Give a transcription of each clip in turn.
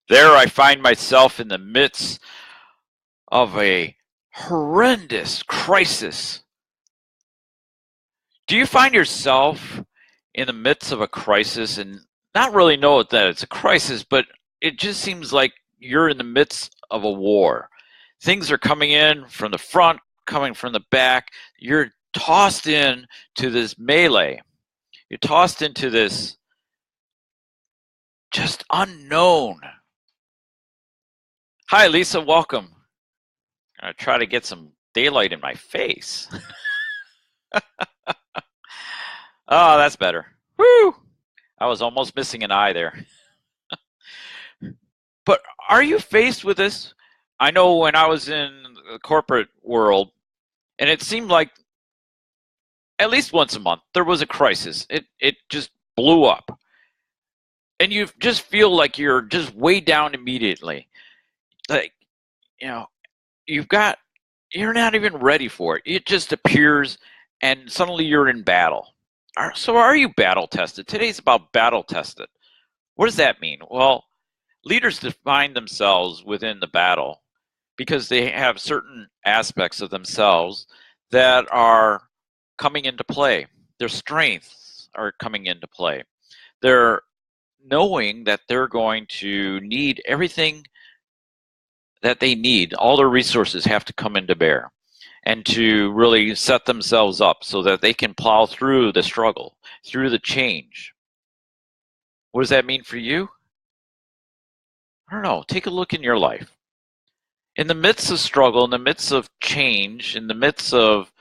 There I find myself in the midst of a horrendous crisis. Do you find yourself in the midst of a crisis and not really know that it's a crisis, but it just seems like you're in the midst of a war? Things are coming in from the front, coming from the back. You're tossed in to this melee. You're tossed into this just unknown. Hi, Lisa. Welcome. I try to get some daylight in my face. Oh, that's better. Woo! I was almost missing an eye there. But are you faced with this? I know when I was in the corporate world, and it seemed like at least once a month there was a crisis. It just blew up, and you just feel like you're just way down immediately. Like, you know, you're not even ready for it. It just appears, and suddenly you're in battle. So are you battle tested? Today's about battle tested. What does that mean? Well, leaders define themselves within the battle because they have certain aspects of themselves that are coming into play. Their strengths are coming into play. They're knowing that they're going to need everything that they need. All their resources have to come into bear and to really set themselves up so that they can plow through the struggle, through the change. What does that mean for you? I don't know. Take a look in your life. In the midst of struggle, in the midst of change, in the midst of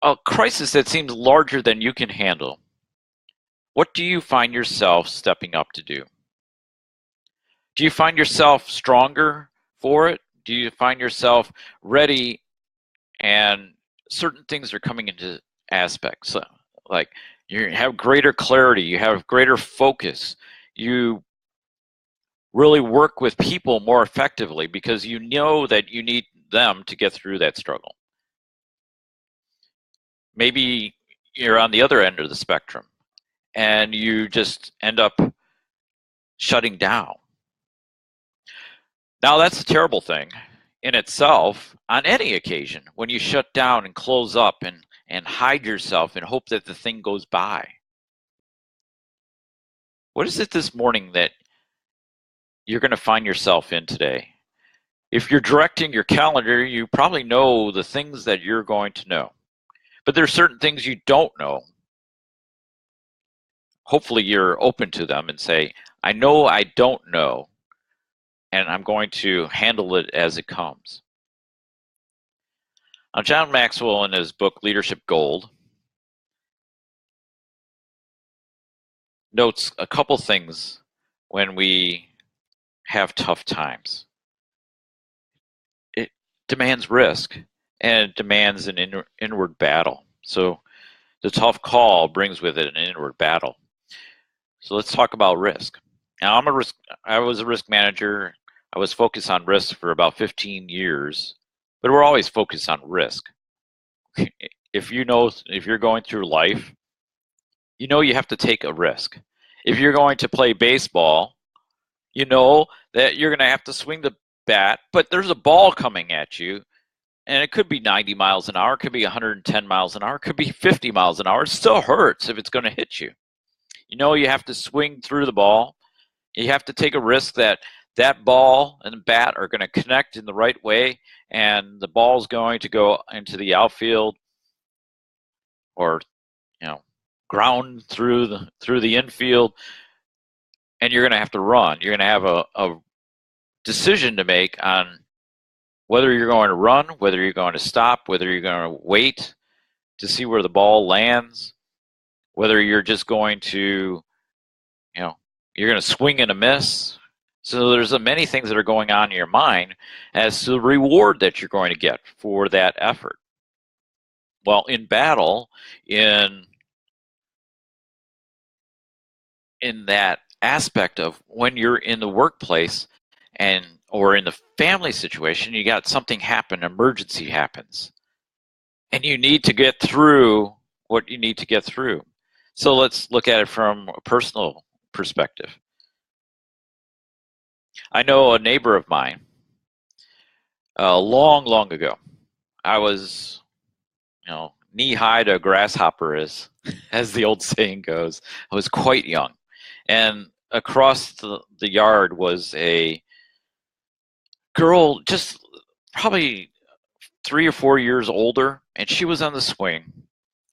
a crisis that seems larger than you can handle, what do you find yourself stepping up to do? Do you find yourself stronger for it? Do you find yourself ready and certain things are coming into aspects? Like you have greater clarity, you have greater focus, you really work with people more effectively because you know that you need them to get through that struggle. Maybe you're on the other end of the spectrum and you just end up shutting down. Now, that's a terrible thing in itself on any occasion when you shut down and close up and hide yourself and hope that the thing goes by. What is it this morning that you're going to find yourself in today? If you're directing your calendar, you probably know the things that you're going to know. But there's certain things you don't know. Hopefully you're open to them and say, I know I don't know, and I'm going to handle it as it comes. Now, John Maxwell, in his book Leadership Gold, notes a couple things when we have tough times. It demands risk and it demands an inward battle. So the tough call brings with it an inward battle. So let's talk about risk. Now, I was a risk manager. I was focused on risk for about 15 years, but we're always focused on risk. If you're going through life, you know you have to take a risk. If you're going to play baseball, you know that you're going to have to swing the bat, but there's a ball coming at you, and it could be 90 miles an hour, it could be 110 miles an hour, it could be 50 miles an hour. It still hurts if it's going to hit you. You know you have to swing through the ball. You have to take a risk that that ball and the bat are going to connect in the right way, and the ball's going to go into the outfield or ground through the infield, and you're going to have to run. You're going to have a decision to make on whether you're going to run, whether you're going to stop, whether you're going to wait to see where the ball lands, whether you're just going to, you're going to swing and a miss. So there's many things that are going on in your mind as to the reward that you're going to get for that effort. Well, in battle, in that aspect of when you're in the workplace or in the family situation, you got something happen, emergency happens, and you need to get through what you need to get through. So let's look at it from a personal perspective. I know a neighbor of mine, long ago. I was, knee high to a grasshopper, as the old saying goes. I was quite young, and across the yard was a girl, just probably 3 or 4 years older, and she was on the swing,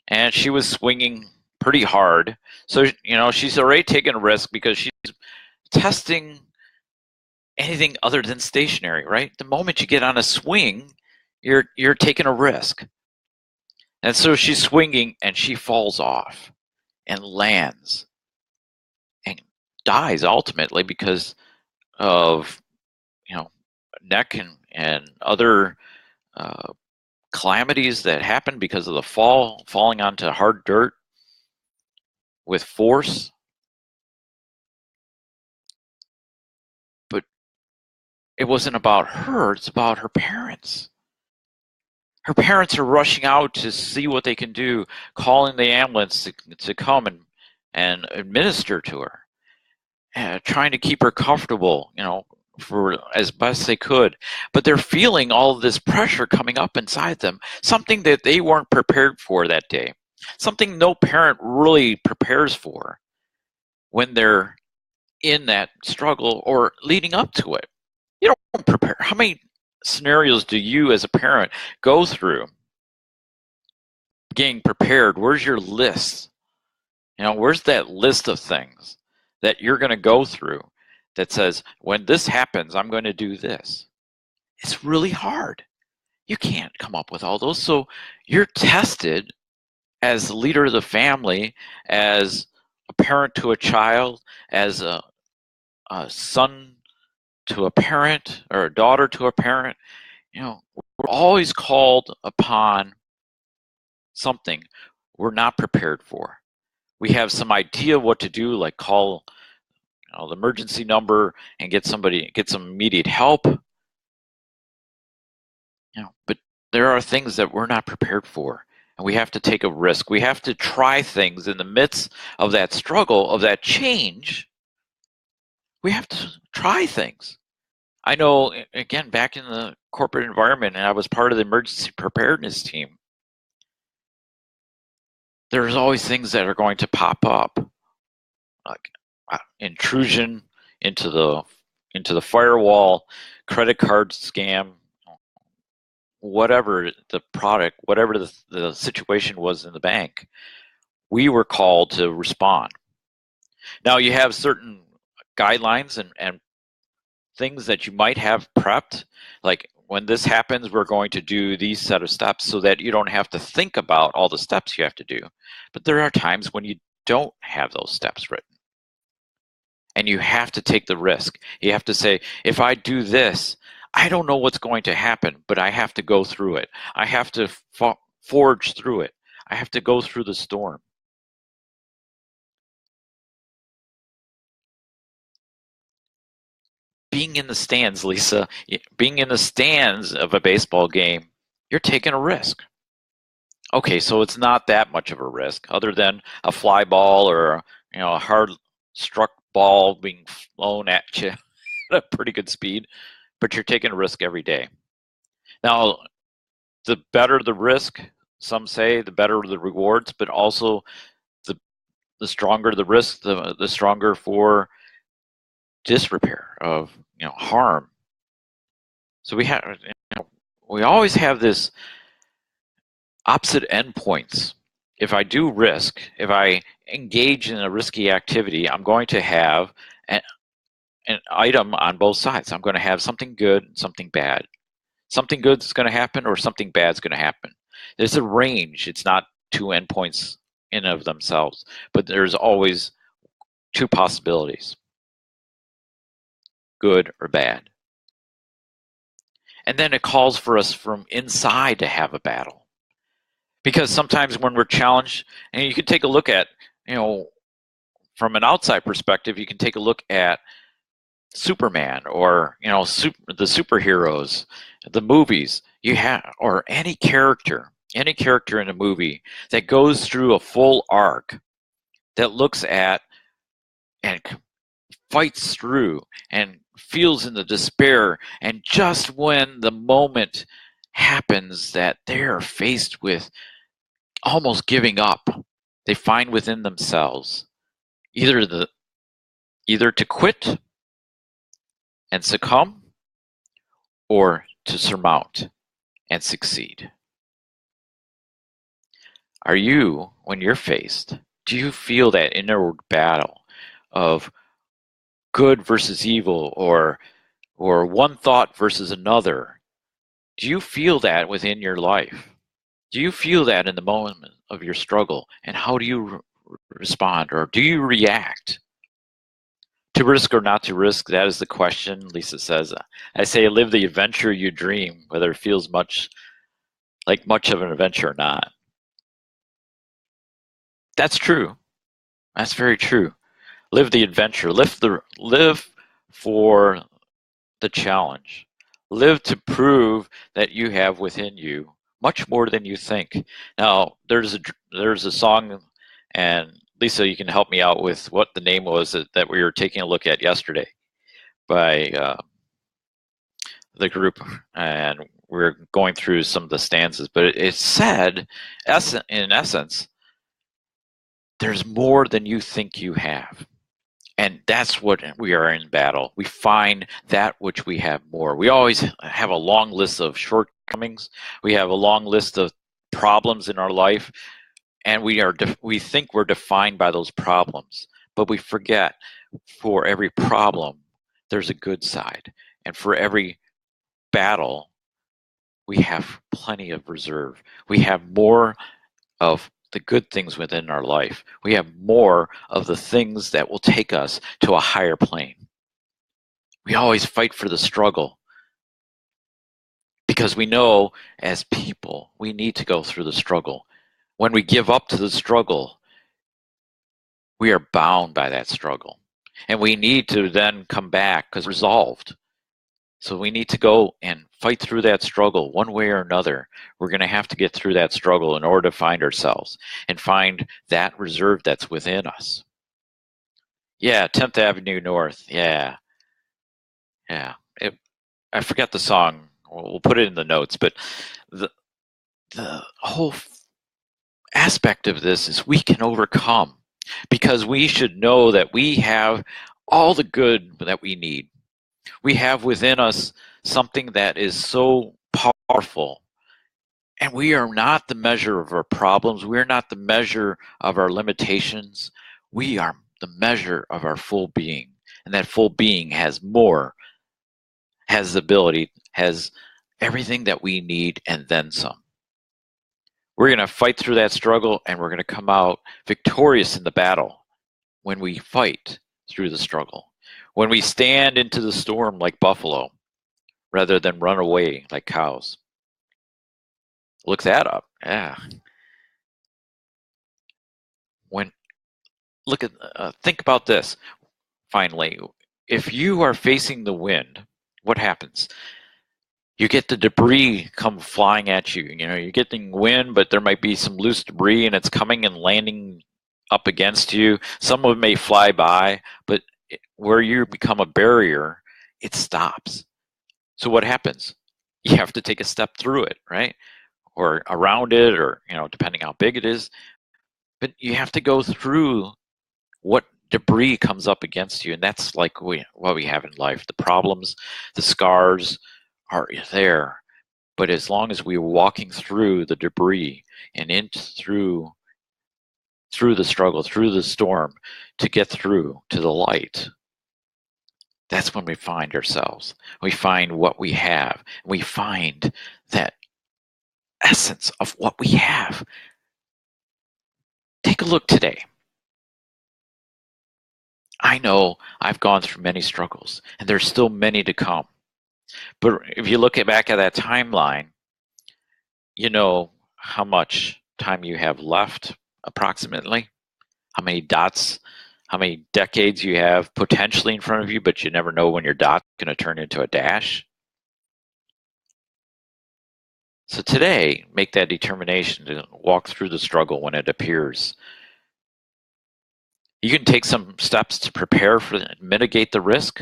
and she was swinging pretty hard. So she's already taken a risk because she's testing anything other than stationary, right? The moment you get on a swing, you're taking a risk. And so she's swinging and she falls off and lands and dies ultimately because of neck and other calamities that happen because of the falling onto hard dirt with force. But it wasn't about her, it's about her parents. Her parents are rushing out to see what they can do, calling the ambulance to come and administer to her, trying to keep her comfortable, for as best they could. But they're feeling all of this pressure coming up inside them, something that they weren't prepared for that day, something no parent really prepares for when they're in that struggle or leading up to it. You don't prepare. How many scenarios do you as a parent go through getting prepared? Where's your list? Where's that list of things that you're going to go through that says, when this happens, I'm going to do this? It's really hard. You can't come up with all those. So you're tested as the leader of the family, as a parent to a child, as a son to a parent, or a daughter to a parent. We're always called upon something we're not prepared for. We have some idea what to do, like call the emergency number and get some immediate help. But there are things that we're not prepared for, and we have to take a risk. We have to try things in the midst of that struggle, of that change. We have to try things. I know, again, back in the corporate environment, and I was part of the emergency preparedness team, there's always things that are going to pop up, like intrusion into the firewall, credit card scam, whatever the product, whatever the situation was in the bank. We were called to respond. Now, you have certain guidelines and things that you might have prepped, like when this happens, we're going to do these set of steps, so that you don't have to think about all the steps you have to do. But there are times when you don't have those steps written, and you have to take the risk. You have to say, if I do this, I don't know what's going to happen, but I have to go through it. I have to forge through it. I have to go through the storm. Being in the stands, Lisa, being in the stands of a baseball game, you're taking a risk. Okay, so it's not that much of a risk, other than a fly ball or a hard struck ball being flown at you at a pretty good speed, but you're taking a risk every day. Now, the better the risk, some say, the better the rewards, but also the stronger the risk, the stronger for disrepair of harm. So we always have this opposite endpoints. If I do risk, if I engage in a risky activity, I'm going to have an item on both sides. I'm going to have something good and something bad. Something good is going to happen, or something bad is going to happen. There's a range. It's not two endpoints in of themselves, but there's always two possibilities, good or bad. And then it calls for us from inside to have a battle. Because sometimes when we're challenged, and you can take a look at, from an outside perspective, you can take a look at Superman, or the superheroes, the movies you have, or any character in a movie that goes through a full arc, that looks at and fights through and feels in the despair, and just when the moment happens that they're faced with almost giving up, they find within themselves either to quit and succumb, or to surmount and succeed. Are you, when you're faced, do you feel that inner battle of good versus evil, or one thought versus another? Do you feel that within your life? Do you feel that in the moment of your struggle? And how do you respond, or do you react? To risk or not to risk, that is the question, Lisa says. I say live the adventure you dream, whether it feels much of an adventure or not. That's true. That's very true. Live the adventure. Live for the challenge. Live to prove that you have within you much more than you think. Now, there's a song, and Lisa, you can help me out with what the name was that we were taking a look at yesterday by the group, and we're going through some of the stanzas. But it said, in essence, there's more than you think you have. And that's what we are in battle. We find that which we have more. We always have a long list of shortcomings. We have a long list of problems in our life, and we think we're defined by those problems. But we forget, for every problem, there's a good side. And for every battle, we have plenty of reserve. We have more of the good things within our life. We have more of the things that will take us to a higher plane. We always fight for the struggle because we know as people, we need to go through the struggle. When we give up to the struggle, we are bound by that struggle. And we need to then come back because resolved. So we need to go and fight through that struggle one way or another. We're going to have to get through that struggle in order to find ourselves and find that reserve that's within us. Yeah, 10th Avenue North. Yeah. I forget the song. We'll put it in the notes. But the whole aspect of this is we can overcome, because we should know that we have all the good that we need. We have within us something that is so powerful, and we are not the measure of our problems. We're not the measure of our limitations. We are the measure of our full being, and that full being has more, has the ability, has everything that we need, and then some. We're going to fight through that struggle, and we're going to come out victorious in the battle when we fight through the struggle. When we stand into the storm like buffalo, rather than run away like cows. Look that up. Yeah. Think about this. Finally, if you are facing the wind, what happens? You get the debris come flying at you. You know, you're getting wind, but there might be some loose debris, and it's coming and landing up against you. Some of it may fly by, but where you become a barrier, it stops. So what happens? You have to take a step through it, right? Or around it, or, depending how big it is. But you have to go through what debris comes up against you. And that's like what we have in life. The problems, the scars are there. But as long as we're walking through the debris and through the struggle, through the storm, to get through to the light, that's when we find ourselves. We find what we have. We find that essence of what we have. Take a look today. I know I've gone through many struggles, and there's still many to come. But if you look back at that timeline, you know how much time you have left, approximately. How many dots, how many decades you have potentially in front of you, but you never know when your dot's going to turn into a dash. So today, make that determination to walk through the struggle when it appears. You can take some steps to prepare for mitigate the risk,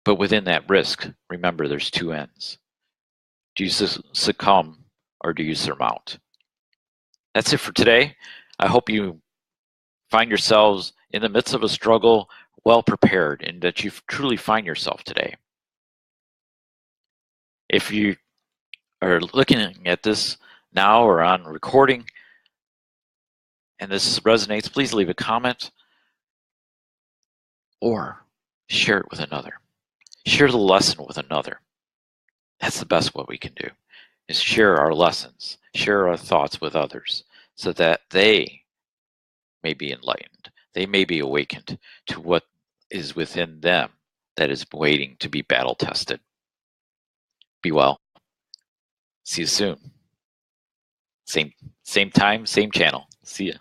But within that risk, remember there's two ends. Do you succumb or do you surmount? That's it for today. I hope you find yourselves in the midst of a struggle well prepared and that you truly find yourself today. If you are looking at this now or on recording and this resonates, please leave a comment or share it with another. Share the lesson with another. That's the best what we can do, is share our lessons, share our thoughts with others so that they may be enlightened. They may be awakened to what is within them that is waiting to be battle tested. Be well. See you soon. Same time, same channel. See ya.